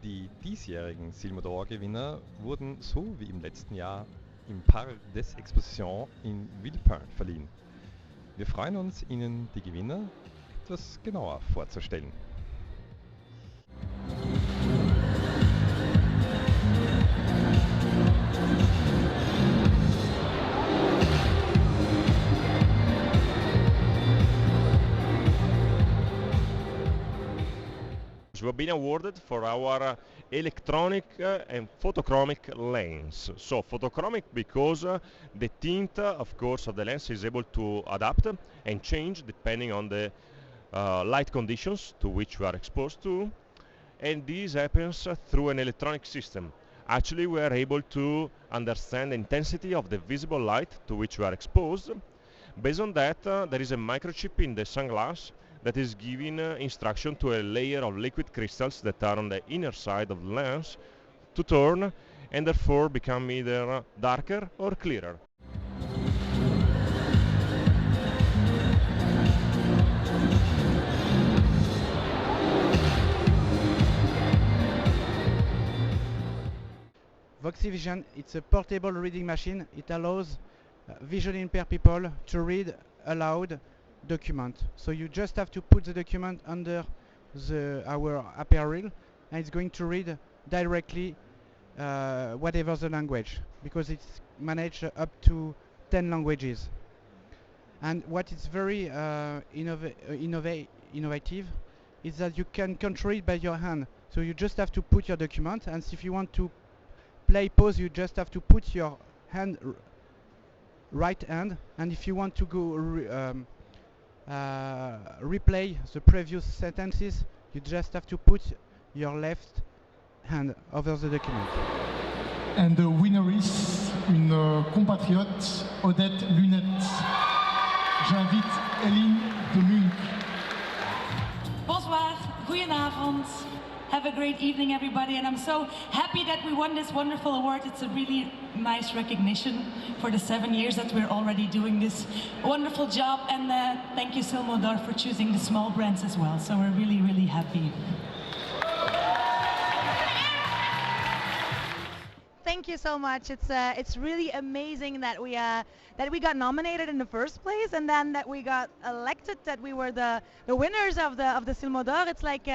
Die diesjährigen SILMO d'Or-Gewinner wurden so wie im letzten Jahr im Parc des Expositions in Villepinte verliehen. Wir freuen uns, Ihnen die Gewinner etwas genauer vorzustellen. We have been awarded for our electronic and photochromic lens. So photochromic because the tint, of course, of the lens is able to adapt and change depending on the light conditions to which we are exposed to, and this happens through an electronic system. Actually, we are able to understand the intensity of the visible light to which we are exposed. Based on that, there is a microchip in the sunglass that is giving instruction to a layer of liquid crystals that are on the inner side of the lens to turn and therefore become either darker or clearer. Voxivision, it's a portable reading machine. It allows visually impaired people to read aloud document. So you just have to put the document under our apparel and it's going to read directly whatever the language, because it's managed up to 10 languages. And what is very innovative is that you can control it by your hand. So you just have to put your document, and if you want to play pause, you just have to put your hand right hand, and if you want to go replay the previous sentences, you just have to put your left hand over the document. And the winner is une compatriote, Odette Lunette. J'invite Eline de Munch. Bonsoir, goedenavond. Have a great evening, everybody, and I'm so happy that we won this wonderful award. It's a really nice recognition for the 7 years that we're already doing this wonderful job, and thank you, SILMO d'Or, for choosing the small brands as well. So we're really, really happy. Thank you so much. It's really amazing that we got nominated in the first place, and then that we got elected, that we were the winners of the SILMO d'Or. It's like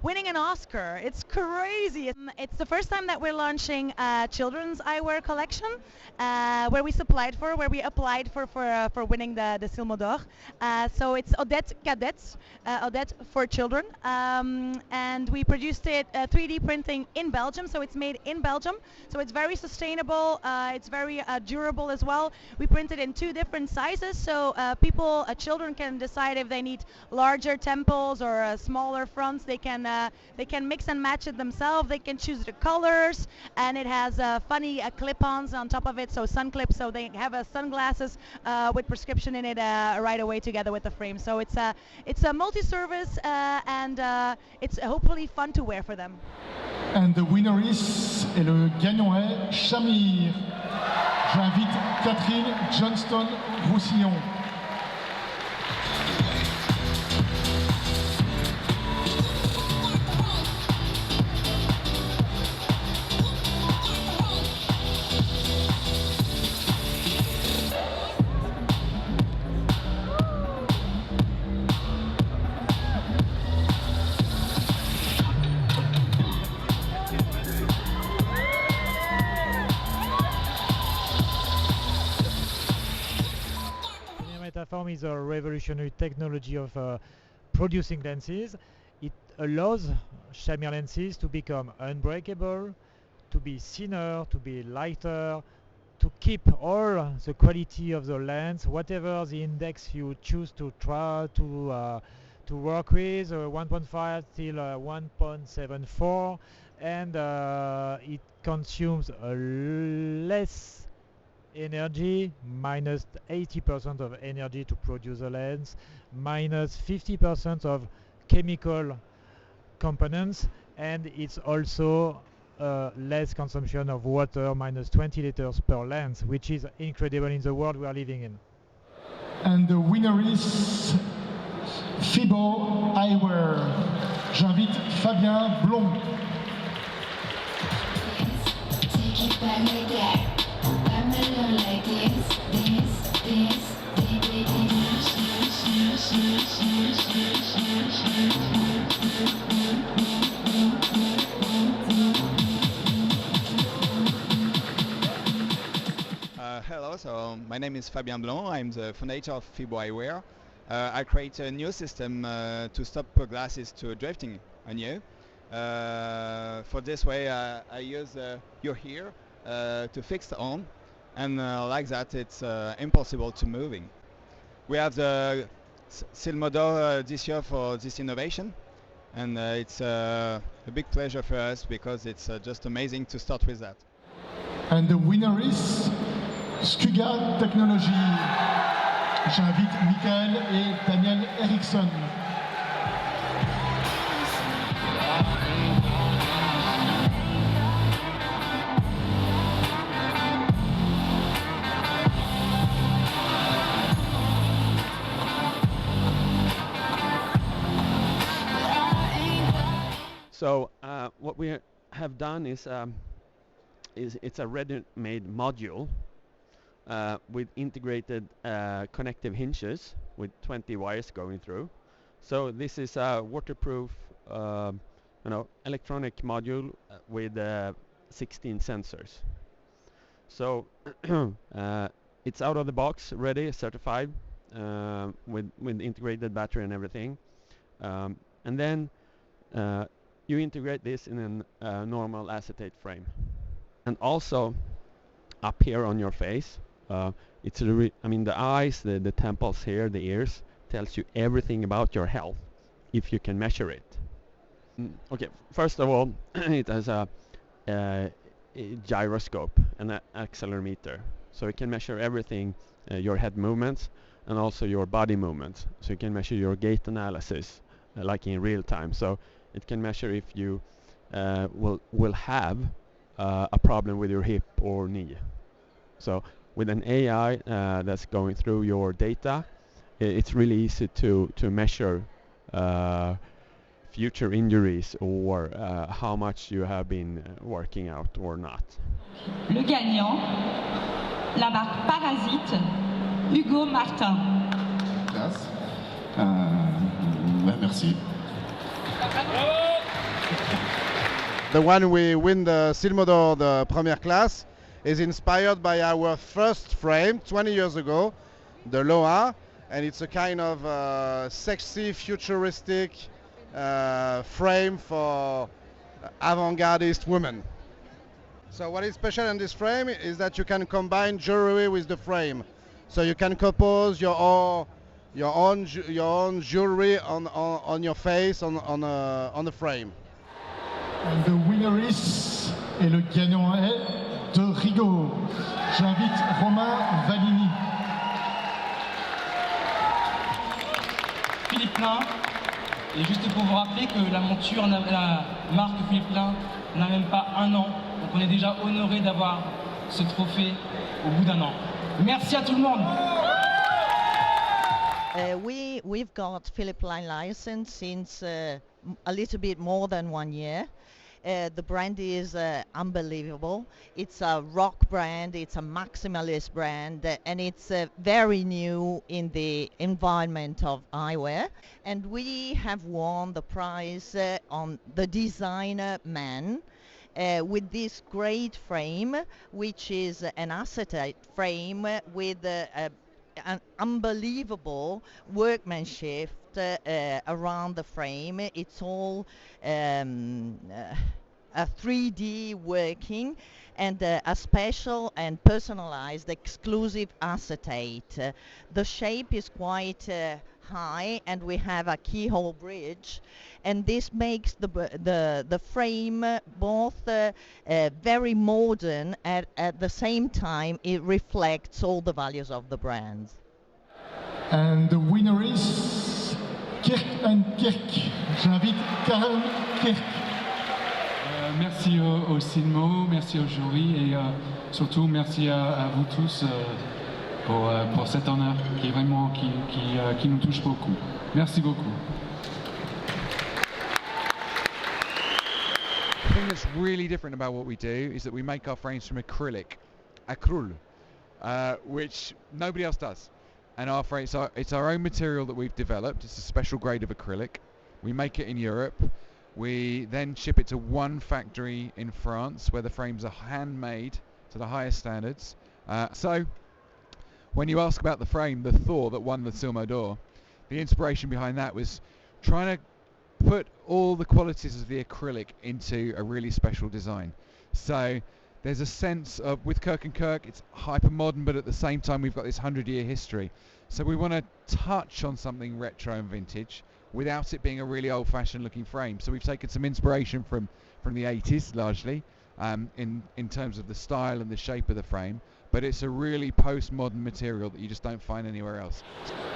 winning an Oscar. It's crazy. It's the first time that we're launching a children's eyewear collection, where we applied for winning the SILMO d'Or. So it's Odette Cadets, Odette for children, and we produced it 3D printing in Belgium. So it's made in Belgium. So it's very sustainable. It's very durable as well. We printed in 2 different sizes, so children can decide if they need larger temples or smaller fronts. They can mix and match it themselves. They can choose the colors, and it has funny clip-ons on top of it, so sun clips. So they have sunglasses with prescription in it right away together with the frame. So it's a multi-service, and it's hopefully fun to wear for them. And the winner is, et le gagnant est Shamir. J'invite Catherine Johnston-Roussillon. Metaform is a revolutionary technology of producing lenses. It allows Shamir lenses to become unbreakable, to be thinner, to be lighter, to keep all the quality of the lens, whatever the index you choose to try to work with, 1.5 till 1.74, and it consumes less energy, minus 80% of energy to produce a lens, minus 50% of chemical components, and it's also less consumption of water, minus 20 liters per lens, which is incredible in the world we are living in. And the winner is Fibo Eyewear. J'invite Fabien Blond. Hello, so my name is Fabien Blanc. I'm the founder of Fibo Eyewear. I create a new system to stop glasses to drifting on you. For this way, I use your hair to fix on, and like that, it's impossible to moving. We have the SILMO d'Or this year for this innovation, and it's a big pleasure for us because it's just amazing to start with that. And the winner is Skuga Technology. J'invite Michael et Daniel Eriksson. So what we have done is it's a ready-made module with integrated connective hinges with 20 wires going through. So this is a waterproof, electronic module with 16 sensors. So it's out of the box, ready, certified, with integrated battery and everything. And then you integrate this in a normal acetate frame. And also up here on your face, it's the eyes, the temples here, the ears, tells you everything about your health if you can measure it. Okay, first of all, it has a gyroscope and an accelerometer, so it can measure everything, your head movements and also your body movements. So you can measure your gait analysis like in real time. So it can measure if you will have a problem with your hip or knee. So with an AI that's going through your data, it's really easy to measure future injuries or how much you have been working out or not. Le gagnant, la marque Parasite, Hugo Martin. Classe. Merci. The one we win the SILMO d'Or, the première class, is inspired by our first frame 20 years ago, the Loa, and it's a kind of sexy, futuristic frame for avant-gardist women. So what is special in this frame is that you can combine jewelry with the frame. So you can compose your own jewelry on your face on the frame. And the winner is, et le gagnant est de Rigaud. J'invite Romain Vanini. Philippe Plein, et juste pour vous rappeler que la monture, la marque Philippe Plein n'a même pas un an, donc on est déjà honoré d'avoir ce trophée au bout d'un an. Merci à tout le monde. We've got Philippe Plein license since a little bit more than 1 year. The brand is unbelievable. It's a rock brand, it's a maximalist brand, and it's very new in the environment of eyewear. And we have won the prize on the designer man with this great frame, which is an acetate frame with an unbelievable workmanship around the frame. It's all a 3D working and a special and personalized exclusive acetate. The shape is quite high, and we have a keyhole bridge, and this makes the frame both very modern, at the same time it reflects all the values of the brand. And the winner is Kirk and Kirk. J'invite Karen Kirk. Merci au SILMO, merci au jury et surtout merci à vous tous pour cet honneur qui est vraiment qui nous touche beaucoup. Merci beaucoup. that's really different about what we do is that we make our frames from acrylic, which nobody else does. And our frame, it's our own material that we've developed. It's a special grade of acrylic. We make it in Europe. We then ship it to one factory in France where the frames are handmade to the highest standards. So when you ask about the frame, the Thor that won the SILMO d'Or, the inspiration behind that was trying to put all the qualities of the acrylic into a really special design. So there's a sense of, with Kirk & Kirk, it's hyper modern, but at the same time we've got this 100-year history. So we want to touch on something retro and vintage without it being a really old-fashioned looking frame. So we've taken some inspiration from the 80s largely, in terms of the style and the shape of the frame, but it's a really postmodern material that you just don't find anywhere else.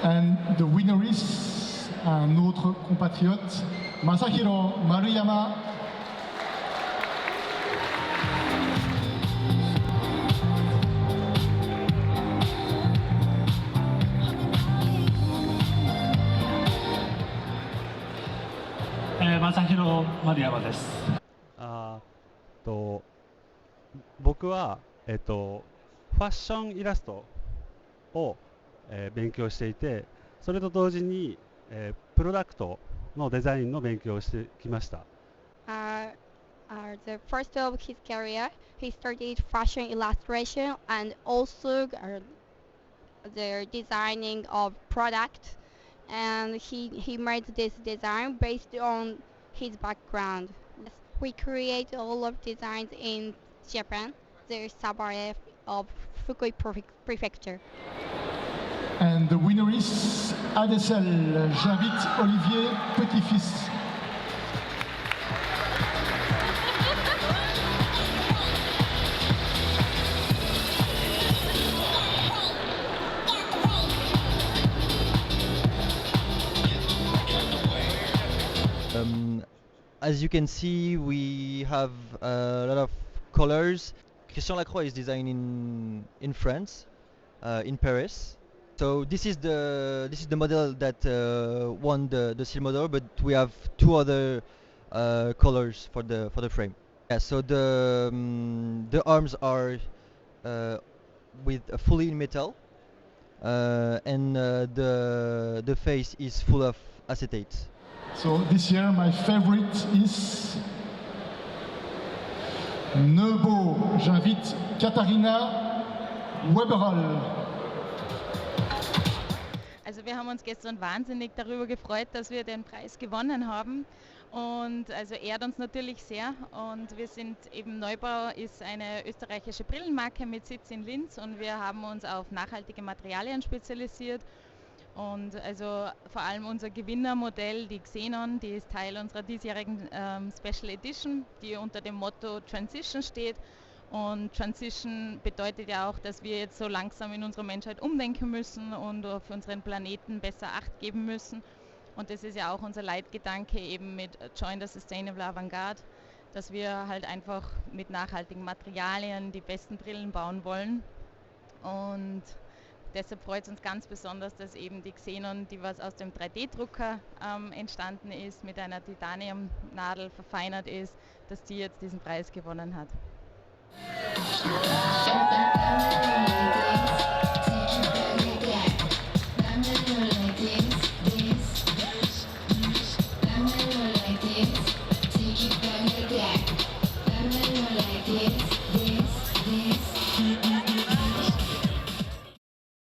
And the winner is un autre compatriote, Masahiro Maruyama. Masahiro Maruyama です。僕はファッションイラストを勉強していて、それと同時にプロダクトのデザインの勉強をしてきました。The first of his career, he studied fashion illustration and also the designing of product, and he made this design based on his background. We create all of designs in Japan, the suburb of Fukui Prefecture. And the winner is Adesel. J'invite Olivier Petit-Fils. As you can see, we have a lot of colors. Christian Lacroix is designed in France, in Paris. So this is the model that won the SILMO d'Or, but we have two other colors for the frame. Yeah, so the arms are with fully in metal, and the face is full of acetate. So this year my favorite is Nebo. J'invite Katharina Weberall. Also wir haben uns gestern wahnsinnig darüber gefreut, dass wir den Preis gewonnen haben, und also ehrt uns natürlich sehr. Und wir sind eben, Neubau ist eine österreichische Brillenmarke mit Sitz in Linz, und wir haben uns auf nachhaltige Materialien spezialisiert. Und also vor allem unser Gewinnermodell, die Xenon, die ist Teil unserer diesjährigen Special Edition, die unter dem Motto Transition steht. Und Transition bedeutet ja auch, dass wir jetzt so langsam in unserer Menschheit umdenken müssen und auf unseren Planeten besser Acht geben müssen. Und das ist ja auch unser Leitgedanke eben mit Join the Sustainable Avantgarde, dass wir halt einfach mit nachhaltigen Materialien die besten Brillen bauen wollen. Und deshalb freut es uns ganz besonders, dass eben die Xenon, die was aus dem 3D-Drucker entstanden ist, mit einer Titaniumnadel verfeinert ist, dass die jetzt diesen Preis gewonnen hat. Take it back like that.